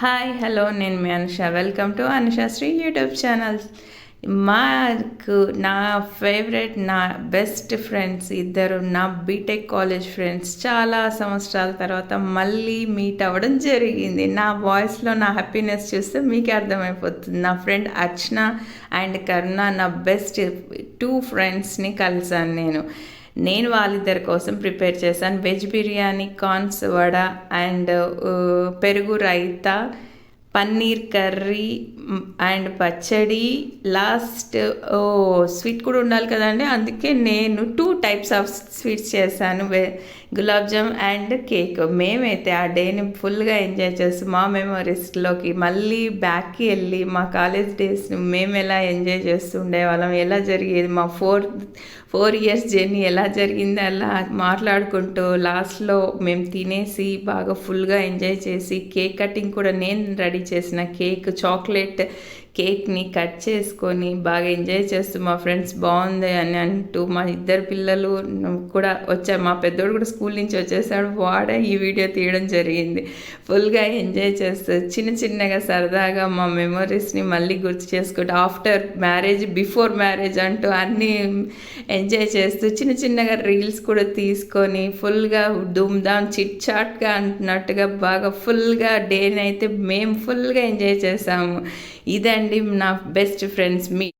Hi hello నేను మీ Anusha. Welcome to Anushasri YouTube channel. మాకు నా ఫేవరెట్, నా బెస్ట్ ఫ్రెండ్స్ ఇద్దరు, నా బీటెక్ కాలేజ్ ఫ్రెండ్స్ చాలా సంవత్సరాల తర్వాత మళ్ళీ మీట్ అవ్వడం జరిగింది. నా వాయిస్లో నా హ్యాపీనెస్ చూస్తే మీకే అర్థమైపోతుంది. నా ఫ్రెండ్ అర్చన అండ్ కరుణ, నా బెస్ట్ 2 ఫ్రెండ్స్ని కలిసాను నేను వాళ్ళిద్దరి కోసం ప్రిపేర్ చేశాను veg biryani, corns vada and పెరుగు రైతా, పన్నీర్ కర్రీ అండ్ పచ్చడి. లాస్ట్ స్వీట్ కూడా ఉండాలి కదండి, అందుకే నేను 2 టైప్స్ ఆఫ్ స్వీట్స్ చేశాను, గులాబ్ జామ్ అండ్ కేక్. మేమైతే ఆ డేని ఫుల్గా ఎంజాయ్ చేస్తూ మా మెమరీస్లోకి మళ్ళీ బ్యాక్కి వెళ్ళి మా కాలేజ్ డేస్ని మేము ఎలా ఎంజాయ్ చేస్తూ ఉండేవాళ్ళం, ఎలా జరిగేది మా 4 ఇయర్స్ జర్నీ ఎలా జరిగింది అలా మాట్లాడుకుంటూ లాస్ట్లో మేము తినేసి బాగా ఫుల్గా ఎంజాయ్ చేసి కేక్ కటింగ్ కూడా నేను రెడీ చేసిన చాక్లెట్ కేక్ని కట్ చేసుకొని బాగా ఎంజాయ్ చేస్తూ మా ఫ్రెండ్స్ బాగుంది అని అంటూ మా ఇద్దరు పిల్లలు కూడా వచ్చారు. మా పెద్దోడు కూడా స్కూల్ నుంచి వచ్చేసాడు, వాడే ఈ వీడియో తీయడం జరిగింది. ఫుల్గా ఎంజాయ్ చేస్తూ చిన్నగా సరదాగా మా మెమరీస్ని మళ్ళీ గుర్తు చేసుకుంటూ ఆఫ్టర్ మ్యారేజ్, బిఫోర్ మ్యారేజ్ అంటూ అన్నీ ఎంజాయ్ చేస్తూ చిన్నగా రీల్స్ కూడా తీసుకొని ఫుల్గా ధూమ్ధామ్ చిట్ చాట్గా అంటున్నట్టుగా బాగా ఫుల్గా డేని అయితే మేము ఫుల్గా ఎంజాయ్ చేసాము. ఇదండి నా బెస్ట్ ఫ్రెండ్స్.